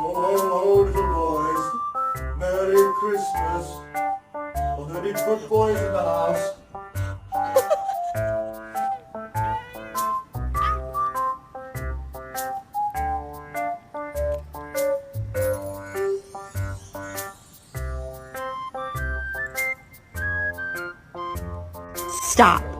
Hello, little boys. Merry Christmas. Are there any good boys in the house? Stop.